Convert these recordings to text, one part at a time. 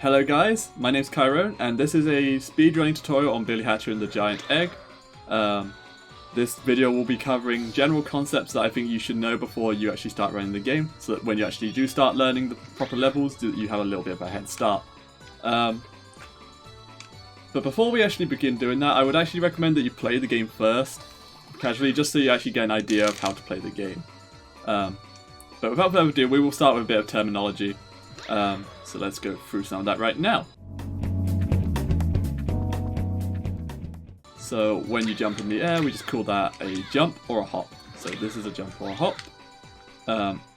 Hello guys, my name's Kyron, and this is a speedrunning tutorial on Billy Hatcher and the Giant Egg. This video will be covering general concepts that I think you should know before you actually start running the game, so that when you actually do start learning the proper levels, you have a little bit of a head start. But before we actually begin doing that, I would actually recommend that you play the game first, casually, just so you actually get an idea of how to play the game. But without further ado, we will start with a bit of terminology. So let's go through some of that right now. So when you jump in the air, we just call that a jump or a hop. So this is a jump or a hop.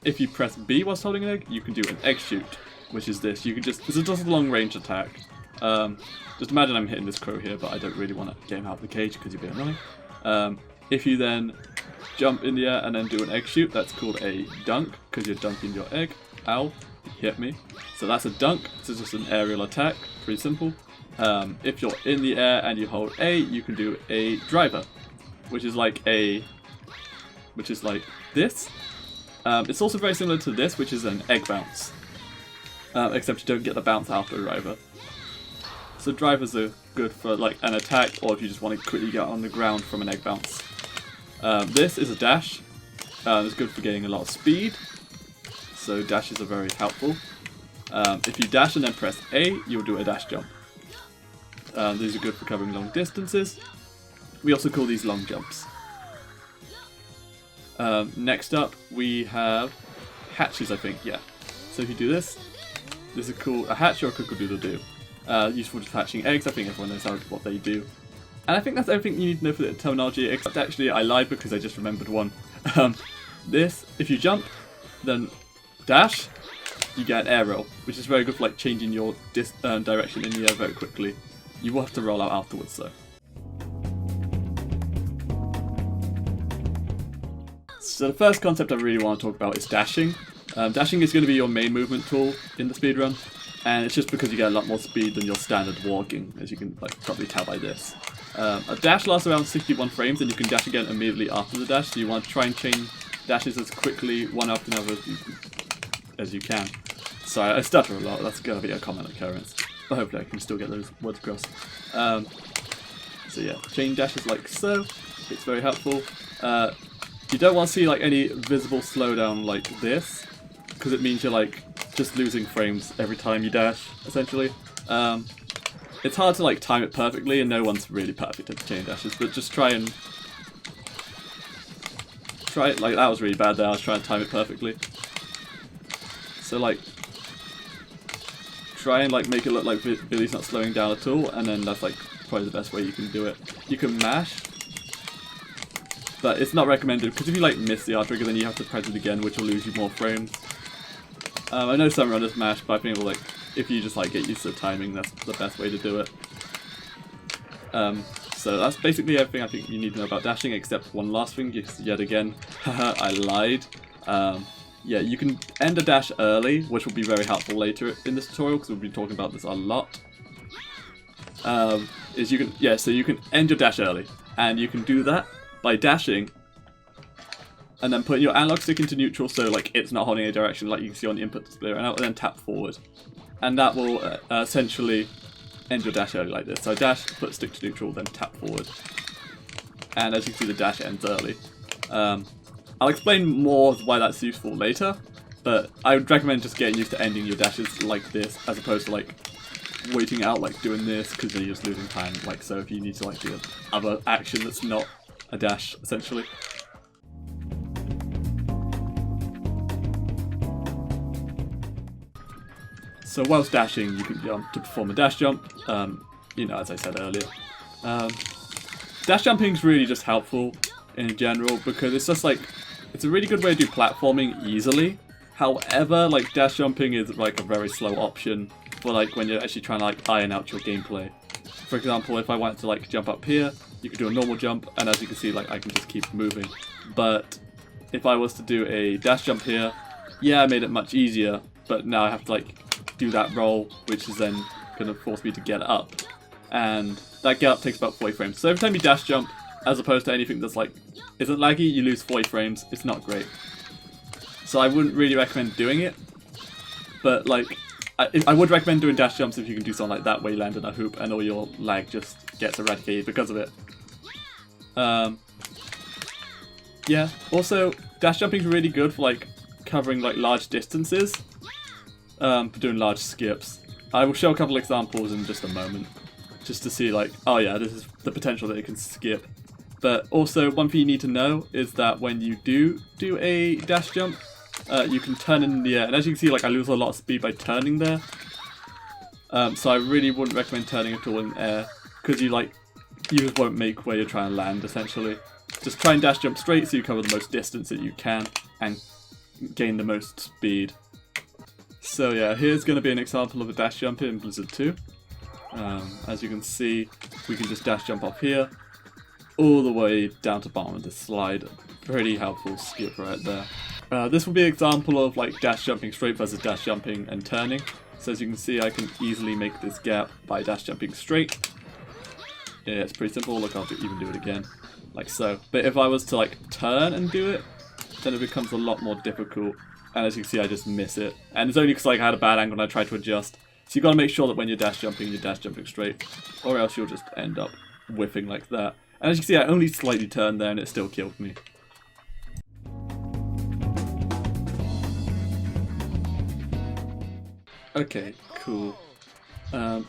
If you press B whilst holding an egg, you can do an egg shoot, which is this. You can just, this is just a long range attack. Just imagine I'm hitting this crow here, but I don't really want to get him out of the cage because you're being annoying. If you then jump in the air and then do an egg shoot, that's called a dunk, because you're dunking your egg. Ow, you hit me. So that's a dunk, this is just an aerial attack, pretty simple. If you're in the air and you hold A, you can do a driver, which is like this. It's also very similar to this, which is an egg bounce, except you don't get the bounce after a driver. So drivers are good for like an attack, or if you just want to quickly get on the ground from an egg bounce. This is a dash. It's good for getting a lot of speed, so dashes are very helpful. If you dash and then press A, you'll do a dash jump. These are good for covering long distances. We also call these long jumps. Next up, we have hatches, I think, yeah. So if you do this is called a hatch or a cock-a-doodle-doo. Useful for hatching eggs. I think everyone knows what they do. And I think that's everything you need to know for the terminology, except actually I lied because I just remembered one. This, if you jump, then dash, you get an air roll, which is very good for like changing your direction in the air very quickly. You will have to roll out afterwards though. So the first concept I really want to talk about is dashing. Dashing is going to be your main movement tool in the speedrun, and it's just because you get a lot more speed than your standard walking, as you can like probably tell by this. A dash lasts around 61 frames, and you can dash again immediately after the dash, so you want to try and chain dashes as quickly one after another as you can. Sorry, I stutter a lot, that's going to be a common occurrence, but hopefully I can still get those words across. So yeah, chain dashes like so, it's very helpful. You don't want to see like any visible slowdown like this, because it means you're like just losing frames every time you dash, essentially. It's hard to like time it perfectly, and no one's really perfect at chain dashes, but just try it, like that was really bad there, I was trying to time it perfectly. So like, try and like make it look like Billy's not slowing down at all, and then that's like probably the best way you can do it. You can mash, but it's not recommended, because if you like miss the R trigger, then you have to press it again, which will lose you more frames. I know some runners mash, but I think like if you just like get used to the timing, that's the best way to do it. So that's basically everything I think you need to know about dashing, except one last thing, because yet again, I lied. Yeah, you can end a dash early, which will be very helpful later in this tutorial, because we'll be talking about this a lot. So you can end your dash early, and you can do that by dashing and then putting your analog stick into neutral, so like it's not holding a direction like you can see on the input display right now, and then tap forward. And that will essentially end your dash early like this. So dash, put stick to neutral, then tap forward. And as you can see, the dash ends early. I'll explain more why that's useful later, but I would recommend just getting used to ending your dashes like this, as opposed to like waiting out like doing this, because then you're just losing time. Like so, if you need to like do another action that's not a dash, essentially. So whilst dashing, you can jump to perform a dash jump, you know, as I said earlier. Dash jumping is really just helpful in general, because it's just like, it's a really good way to do platforming easily. However, like dash jumping is like a very slow option for like when you're actually trying to like iron out your gameplay. For example, if I wanted to like jump up here, you could do a normal jump, and as you can see, like I can just keep moving. But if I was to do a dash jump here, yeah, I made it much easier, but now I have to like do that roll, which is then going to force me to get up, and that get up takes about 40 frames. So every time you dash jump, as opposed to anything that's like isn't laggy, you lose 40 frames. It's not great. So I wouldn't really recommend doing it, but like I would recommend doing dash jumps if you can do something like that where you land in a hoop and all your lag just gets eradicated because of it. Yeah, also dash jumping is really good for like covering like large distances, for doing large skips. I will show a couple examples in just a moment, just to see like, oh yeah, this is the potential that it can skip. But also one thing you need to know is that when you do a dash jump, you can turn in the air, and as you can see, like I lose a lot of speed by turning there. So I really wouldn't recommend turning at all in air, because you just won't make where you're trying to land essentially. Just try and dash jump straight so you cover the most distance that you can and gain the most speed. So yeah, here's going to be an example of a dash jump in Blizzard 2. As you can see, we can just dash jump off here, all the way down to the bottom of the slide. Pretty helpful skip right there. This will be an example of like dash jumping straight versus dash jumping and turning. So as you can see, I can easily make this gap by dash jumping straight. Yeah, it's pretty simple. Look, I'll even do it again, like so. But if I was to like turn and do it, then it becomes a lot more difficult. And as you can see, I just miss it. And it's only because like I had a bad angle and I tried to adjust. So you've got to make sure that when you're dash jumping straight, or else you'll just end up whiffing like that. And as you can see, I only slightly turned there and it still killed me. Okay, cool.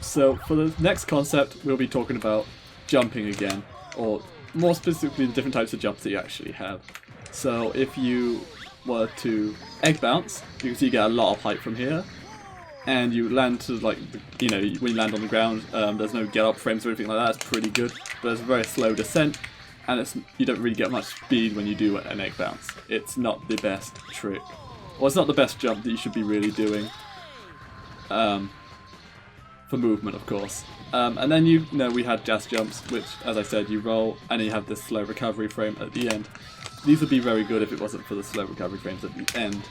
So for the next concept, we'll be talking about jumping again, or more specifically the different types of jumps that you actually have. So if you were to egg bounce, you can see you get a lot of height from here, and you land to like, you know, when you land on the ground, there's no get up frames or anything like that. It's pretty good, but it's a very slow descent, and you don't really get much speed when you do an egg bounce. It's not the best trick, or it's not the best jump that you should be really doing. For movement, of course. And then you know we had dash jumps, which, as I said, you roll and you have this slow recovery frame at the end. These would be very good if it wasn't for the slow recovery frames at the end.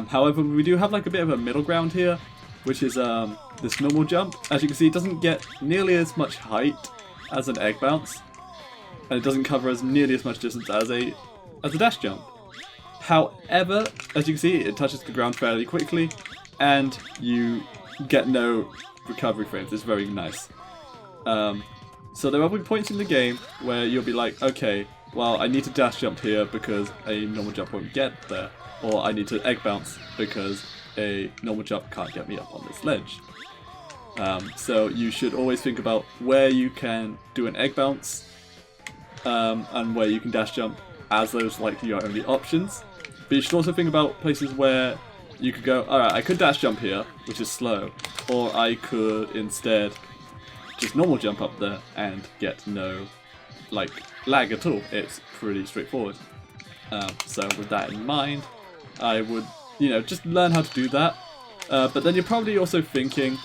However, we do have like a bit of a middle ground here, which is this normal jump. As you can see, it doesn't get nearly as much height as an egg bounce, and it doesn't cover as nearly as much distance as a dash jump. However, as you can see, it touches the ground fairly quickly, and you get no recovery frames. It's very nice. So there will be points in the game where you'll be like, okay, well, I need to dash jump here because a normal jump won't get there, or I need to egg bounce because a normal jump can't get me up on this ledge. So you should always think about where you can do an egg bounce, and where you can dash jump as those like your only options. But you should also think about places where you could go, alright, I could dash jump here, which is slow, or I could instead just normal jump up there and get no like lag at all. It's pretty straightforward. So with that in mind, I would, you know, just learn how to do that. But then you're probably also thinking,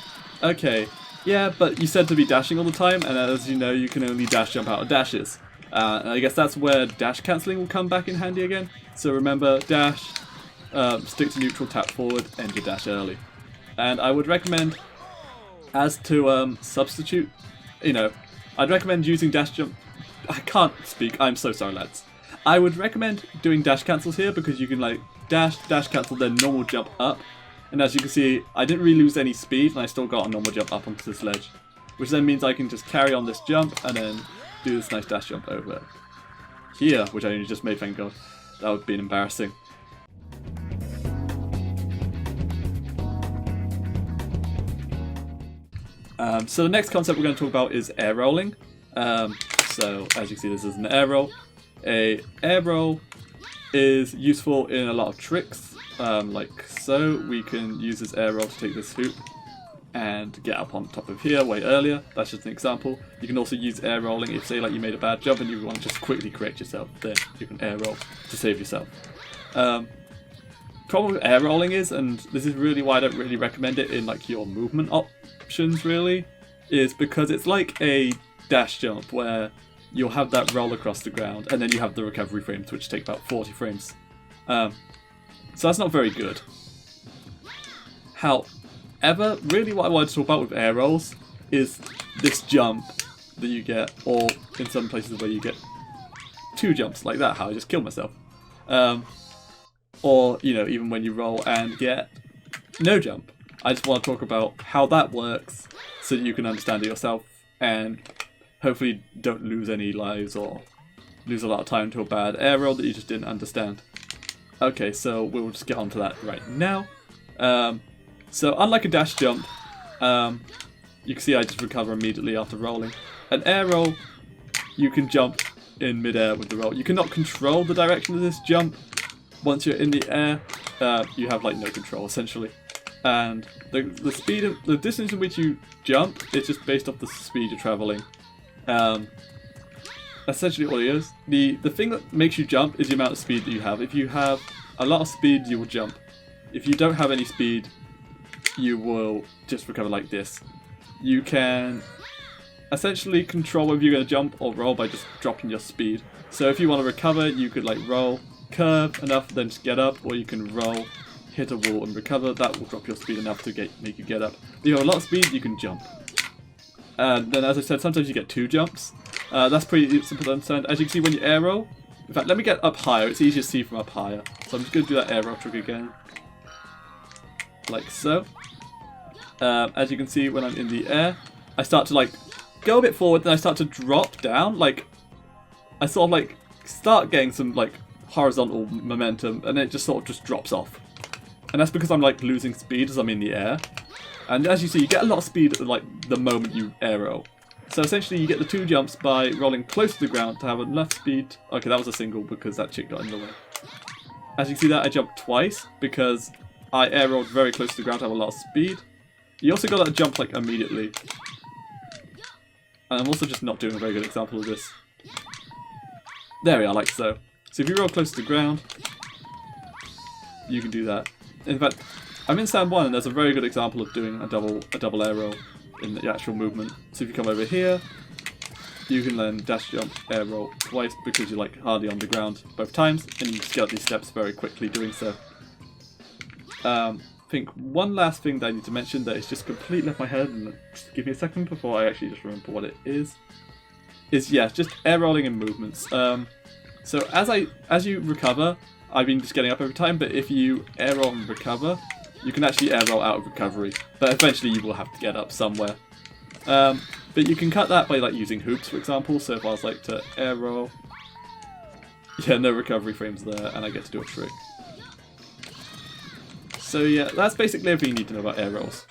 okay, yeah, but you said to be dashing all the time, and as you know, you can only dash jump out of dashes. And I guess that's where dash cancelling will come back in handy again. So remember, dash, stick to neutral, tap forward, end your dash early. And I would recommend, as to substitute, you know, I'd recommend using dash jump. I can't speak, I'm so sorry lads. I would recommend doing dash cancels here because you can like dash cancel, then normal jump up. And as you can see, I didn't really lose any speed and I still got a normal jump up onto this ledge. Which then means I can just carry on this jump and then do this nice dash jump over here, which I only just made, thank god. That would be embarrassing. So the next concept we're going to talk about is air rolling. So as you can see, this is an air roll. A air roll is useful in a lot of tricks, like so. We can use this air roll to take this hoop and get up on top of here way earlier. That's just an example. You can also use air rolling if, say, like you made a bad jump and you want to just quickly correct yourself. Then you can air roll to save yourself. Problem with air rolling is, and this is really why I don't really recommend it in like your movement options really, is because it's like a dash jump where you'll have that roll across the ground and then you have the recovery frames which take about 40 frames. So that's not very good. However, really what I wanted to talk about with air rolls is this jump that you get, or in some places where you get two jumps like that, how I just killed myself. Or, you know, even when you roll and get no jump. I just want to talk about how that works so that you can understand it yourself and hopefully don't lose any lives or lose a lot of time to a bad air roll that you just didn't understand. Okay, so we'll just get onto that right now. So unlike a dash jump, you can see I just recover immediately after rolling. An air roll, you can jump in midair with the roll. You cannot control the direction of this jump. Once you're in the air, you have like no control essentially. And the speed of the distance in which you jump is just based off the speed you're traveling. Essentially all it is. The thing that makes you jump is the amount of speed that you have. If you have a lot of speed, you will jump. If you don't have any speed, you will just recover like this. You can essentially control whether you're going to jump or roll by just dropping your speed. So if you want to recover, you could like roll, curve enough, then just get up, or you can roll, hit a wall and recover. That will drop your speed enough to make you get up. If you have a lot of speed, you can jump. And then, as I said, sometimes you get 2 jumps. That's pretty simple to understand. As you can see when you air roll, in fact, let me get up higher. It's easier to see from up higher. So I'm just going to do that air roll trick again. Like so. As you can see, when I'm in the air, I start to like go a bit forward, then I start to drop down. Like, I sort of like start getting some like horizontal momentum, and it just sort of just drops off. And that's because I'm like losing speed as I'm in the air. And as you see, you get a lot of speed at like the moment you air roll. So essentially you get the 2 jumps by rolling close to the ground to have enough speed. Okay, that was a single because that chick got in the way. As you can see that I jumped twice because I air rolled very close to the ground to have a lot of speed. You also got to jump like immediately. And I'm also just not doing a very good example of this. There we are, like so. So if you roll close to the ground, you can do that. In fact, I'm in stand 1 and there's a very good example of doing a double air roll in the actual movement. So if you come over here, you can then dash jump, air roll twice because you're like hardly on the ground both times, and you just get up these steps very quickly doing so. I think one last thing that I need to mention that is just completely left my head, and just give me a second before I actually just remember what it is yeah, just air rolling and movements. So as you recover, I've been just getting up every time, but if you air roll and recover, you can actually air roll out of recovery, but eventually you will have to get up somewhere. But you can cut that by like using hoops, for example. So if I was like to air roll, yeah, no recovery frames there, and I get to do a trick. So yeah, that's basically everything you need to know about air rolls.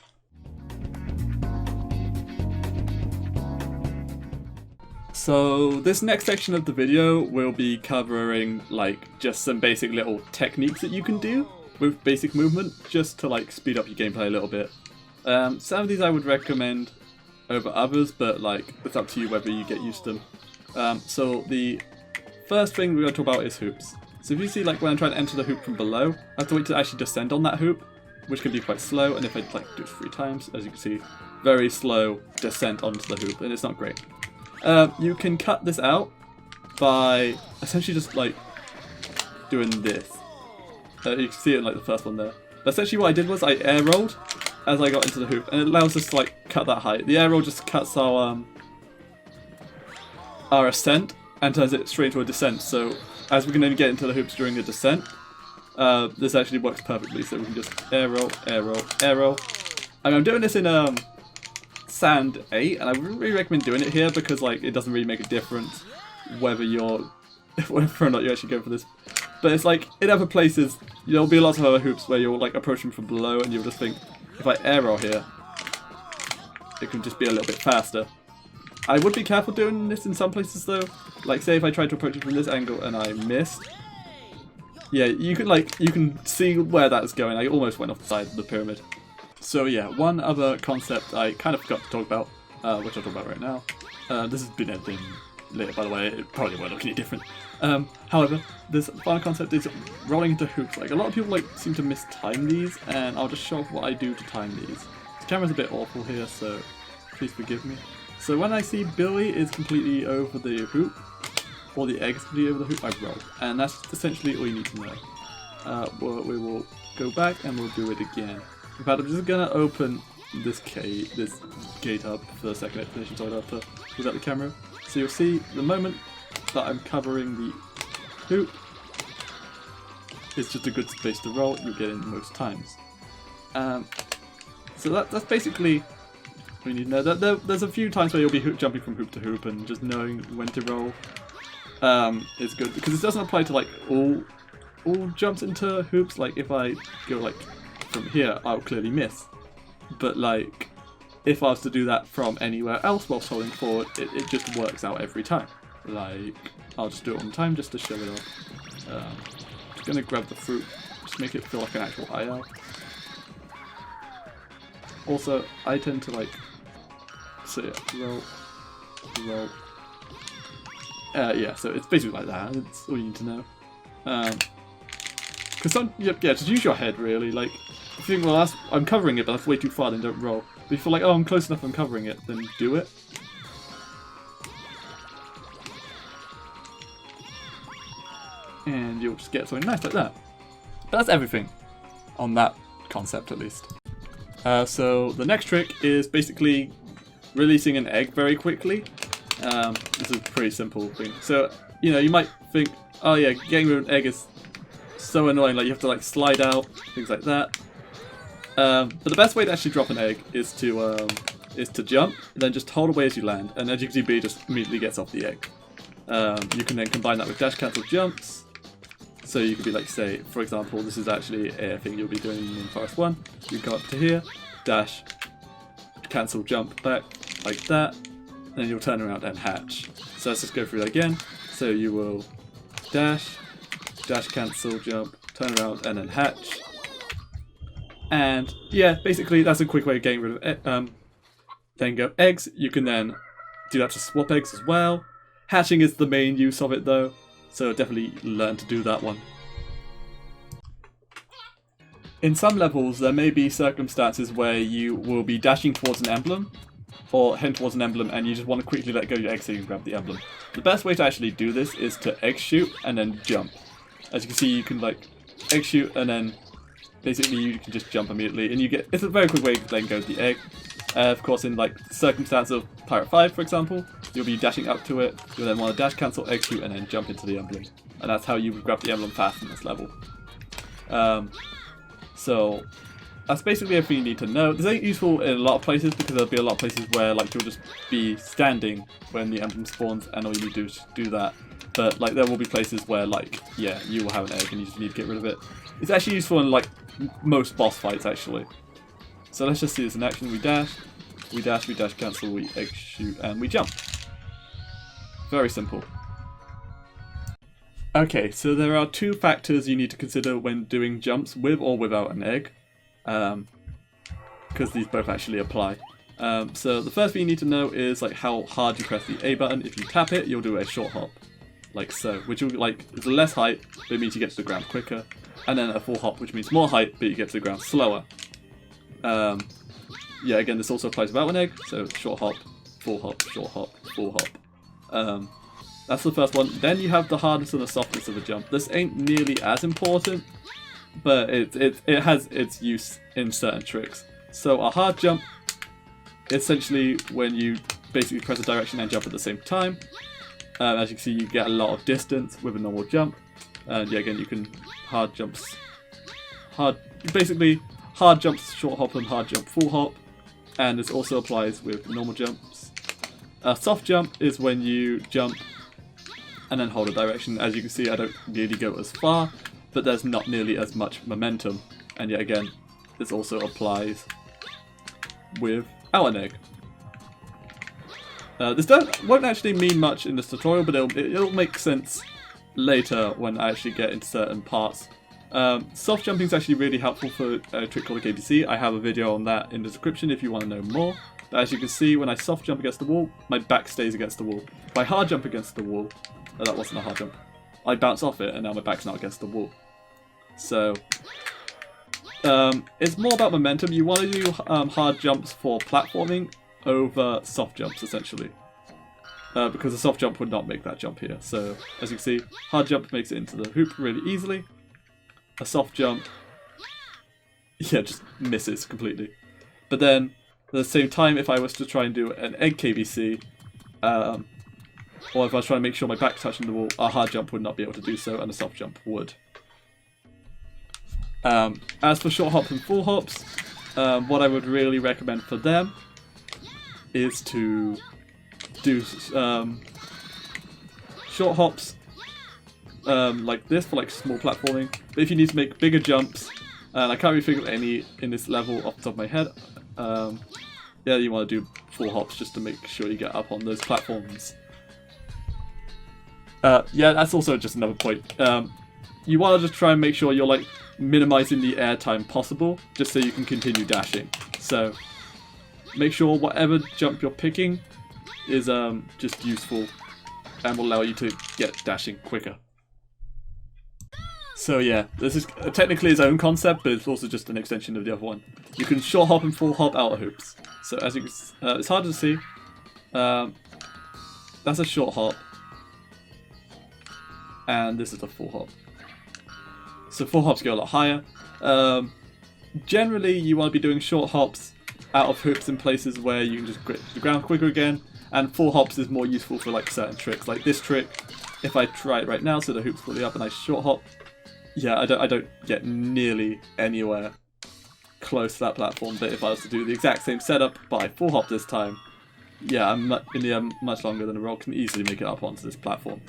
So this next section of the video will be covering like just some basic little techniques that you can do with basic movement, just to like speed up your gameplay a little bit. Some of these I would recommend over others, but like it's up to you whether you get used to them. So the first thing we're going to talk about is hoops. So if you see like when I'm trying to enter the hoop from below, I have to wait to actually descend on that hoop, which can be quite slow, and if I like do it 3 times, as you can see, very slow descent onto the hoop, and it's not great. You can cut this out by essentially just like doing this. You can see it in like the first one there. But essentially what I did was I air rolled as I got into the hoop, and it allows us to like cut that height. The air roll just cuts our ascent and turns it straight into a descent. So as we can only get into the hoops during the descent, this actually works perfectly. So we can just air roll, air roll, air roll. And I'm doing this in Sand 8, and I wouldn't really recommend doing it here because like it doesn't really make a difference whether or not you actually go for this. But it's like in other places there'll be lots of other hoops where you're like approaching from below, and you'll just think, if I air roll here, it can just be a little bit faster. I would be careful doing this in some places though. Like say if I tried to approach it from this angle and I missed. Yeah, you can see where that's going. I almost went off the side of the pyramid. So yeah, one other concept I kind of forgot to talk about, which I'll talk about right now. This has been edited later, by the way. It probably won't look any different. However, this final concept is rolling into hoops. Like a lot of people like seem to mistime these, and I'll just show off what I do to time these. The camera's a bit awful here, so please forgive me. So when I see Billy is completely over the hoop, or the egg is completely over the hoop, I roll. And that's essentially all you need to know. We will go back and we'll do it again. In fact, I'm just going to open this gate up for a second explanation, so I don't have to without the camera. So you'll see the moment that I'm covering the hoop, it's just a good space to roll, you'll get in most times. So that's basically what you need to know. There's a few times where you'll be jumping from hoop to hoop, and just knowing when to roll is good, because it doesn't apply to like all jumps into hoops. Like if I go like from here, I'll clearly miss. But like if I was to do that from anywhere else whilst holding forward, it just works out every time. Like I'll just do it one time just to show it off. Just gonna grab the fruit, just make it feel like an actual high out. Also, I tend to like roll. Yeah, so it's basically like that. It's all you need to know. Because just use your head really. Like, if you think, well, I'm covering it, but that's way too far, then don't roll. But if you feel like, oh, I'm close enough, I'm covering it, then do it. And you'll just get something nice like that. But that's everything on that concept, at least. So the next trick is basically releasing an egg very quickly. This is a pretty simple thing. So, you know, you might think, oh yeah, getting rid of an egg is so annoying, like you have to like slide out, things like that. But the best way to actually drop an egg is to jump, and then just hold away as you land, and as you can see, B just immediately gets off the egg. You can then combine that with dash cancel jumps. So you could be like, say, for example, this is actually a thing you'll be doing in Forest 1. You go up to here, dash, cancel jump back, like that, and then you'll turn around and hatch. So let's just go through that again. So you will dash, cancel, jump, turn around, and then hatch. And yeah, basically that's a quick way of getting rid of it. Then go eggs. You can then do that to swap eggs as well. Hatching is the main use of it though, so definitely learn to do that one. In some levels, there may be circumstances where you will be dashing towards an emblem, or heading towards an emblem, and you just want to quickly let go of your egg so you can grab the emblem. The best way to actually do this is to egg shoot and then jump. As you can see, you can like egg shoot and then basically you can just jump immediately, and you get, it's a very quick way to letting go of the egg. Of course, in like the circumstance of Pirate 5, for example, you'll be dashing up to it, you'll then want to dash cancel, egg shoot, and then jump into the emblem. And that's how you would grab the emblem fast in this level. So that's basically everything you need to know. This ain't useful in a lot of places, because there'll be a lot of places where like you'll just be standing when the emblem spawns and all you need to do is do that. But like there will be places where like, yeah, you will have an egg and you just need to get rid of it. It's actually useful in like most boss fights actually. So let's just see this in action. We dash, we dash cancel, we egg shoot, and we jump. Very simple. Okay, so there are two factors you need to consider when doing jumps with or without an egg, because these both actually apply. So the first thing you need to know is like how hard you press the A button. If you tap it, you'll do a short hop, like so, which will like is less height, but it means you get to the ground quicker, and then a full hop, which means more height, but you get to the ground slower. Yeah, again, this also applies without an egg, so short hop, short hop, full hop. That's the first one. Then you have the hardness and the softness of a jump. This ain't nearly as important, but it has its use in certain tricks. So a hard jump, essentially when you basically press a direction and jump at the same time. As you can see, you get a lot of distance with a normal jump. And yeah, again, you can hard jumps, basically hard jumps, short hop, and hard jump, full hop. And this also applies with normal jumps. A soft jump is when you jump and then hold a direction. As you can see, I don't really go as far, but there's not nearly as much momentum. And yet again, this also applies without an egg. This won't actually mean much in this tutorial, but it'll make sense later when I actually get into certain parts. Soft jumping is actually really helpful for a trick called a KBC. I have a video on that in the description if you want to know more. But as you can see, when I soft jump against the wall, my back stays against the wall. If I hard jump against the wall, that wasn't a hard jump, I bounce off it and now my back's not against the wall. So it's more about momentum. You want to do hard jumps for platforming over soft jumps essentially, because a soft jump would not make that jump here. So as you can see, hard jump makes it into the hoop really easily. A soft jump, yeah, just misses completely. But then at the same time, if I was to try and do an egg KBC, or if I was trying to make sure my back's touching the wall, a hard jump would not be able to do so, and a soft jump would. As for short hops and full hops, what I would really recommend for them is to do short hops like this for like small platforming. But if you need to make bigger jumps, and I can't really think of any in this level off the top of my head, yeah, you want to do full hops just to make sure you get up on those platforms. Yeah, that's also just another point. You want to just try and make sure you're like minimizing the air time possible, just so you can continue dashing. So make sure whatever jump you're picking is just useful and will allow you to get dashing quicker. So yeah, this is technically its own concept, but it's also just an extension of the other one. You can short hop and full hop out of hoops. So as you can, it's hard to see. That's a short hop, and this is a full hop. So full hops go a lot higher. Generally, you want to be doing short hops out of hoops in places where you can just grip the ground quicker again, and full hops is more useful for like certain tricks, like this trick. If I try it right now, so the hoop's fully up and I short hop, yeah, I don't get nearly anywhere close to that platform. But if I was to do the exact same setup but I full hop this time, yeah, I'm in the air much longer than a roll, can easily make it up onto this platform.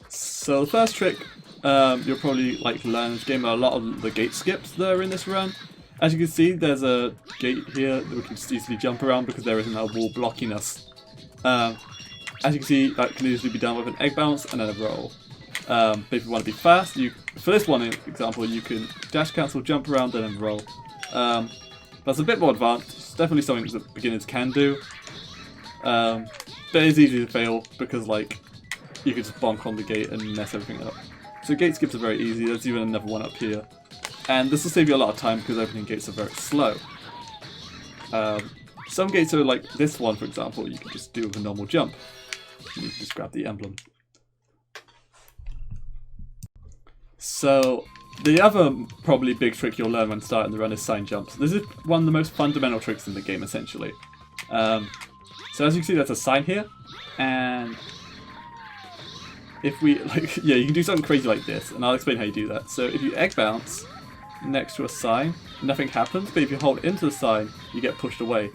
So the first trick you'll probably like learn in this game are a lot of the gate skips that are in this run. As you can see, there's a gate here that we can just easily jump around because there isn't a wall blocking us. As you can see, that can easily be done with an egg bounce and then a roll. But if you want to be fast, for this one example, you can dash cancel, jump around, and then roll. That's a bit more advanced. It's definitely something that beginners can do. But it's easy to fail because like you can just bonk on the gate and mess everything up. So gate skips are very easy. There's even another one up here. And this will save you a lot of time because opening gates are very slow. Some gates are like this one, for example, you can just do with a normal jump. You can just grab the emblem. So the other probably big trick you'll learn when starting the run is sign jumps. This is one of the most fundamental tricks in the game, essentially. So as you can see, there's a sign here, and if we like, yeah, you can do something crazy like this, and I'll explain how you do that. So if you egg bounce next to a sign, nothing happens, but if you hold into the sign, you get pushed away.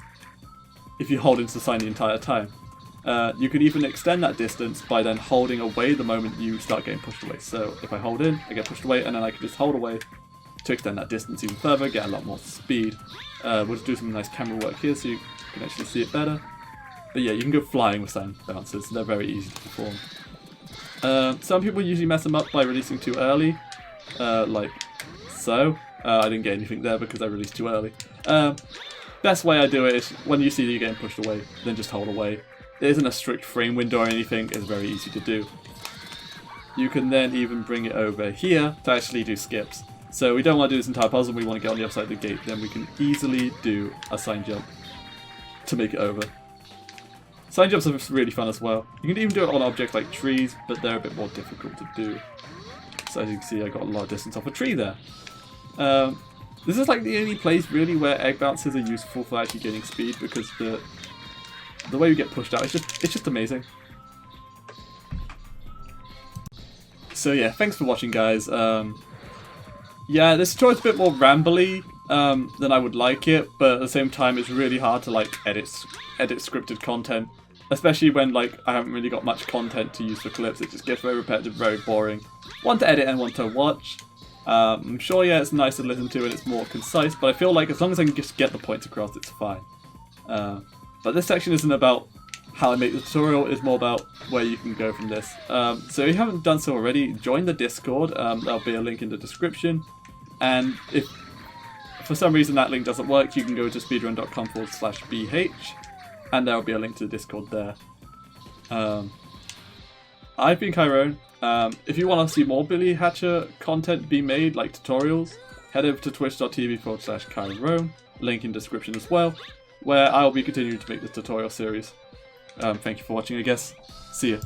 If you hold into the sign the entire time. You can even extend that distance by then holding away the moment you start getting pushed away. So if I hold in, I get pushed away, and then I can just hold away to extend that distance even further, get a lot more speed. We'll just do some nice camera work here so you can actually see it better. But yeah, you can go flying with sign bounces, they're very easy to perform. Some people usually mess them up by releasing too early, like so. I didn't get anything there because I released too early. Best way I do it is when you see that you're getting pushed away, then just hold away. There isn't a strict frame window or anything, it's very easy to do. You can then even bring it over here to actually do skips. So we don't want to do this entire puzzle, we want to get on the other side of the gate, then we can easily do a sign jump to make it over. Sign jumps are really fun as well. You can even do it on objects like trees, but they're a bit more difficult to do. So as you can see, I got a lot of distance off a tree there. This is like the only place really where egg bounces are useful for actually gaining speed, because the way you get pushed out, it's just amazing. So yeah, thanks for watching, guys. Yeah, this tutorial's a bit more rambly than I would like it, but at the same time it's really hard to like edit scripted content, especially when like I haven't really got much content to use for clips. It just gets very repetitive, very boring. One to edit and one to watch. I'm sure, yeah, it's nice to listen to and it's more concise, but I feel like as long as I can just get the points across, it's fine. But this section isn't about how I make the tutorial, it's more about where you can go from this. So if you haven't done so already, join the Discord, there'll be a link in the description. And if for some reason that link doesn't work, you can go to speedrun.com/bh, and there'll be a link to the Discord there. I've been Kyrone. If you want to see more Billy Hatcher content be made, like tutorials, head over to twitch.tv/Kyrone, link in description as well, where I'll be continuing to make this tutorial series. Thank you for watching, I guess. See ya.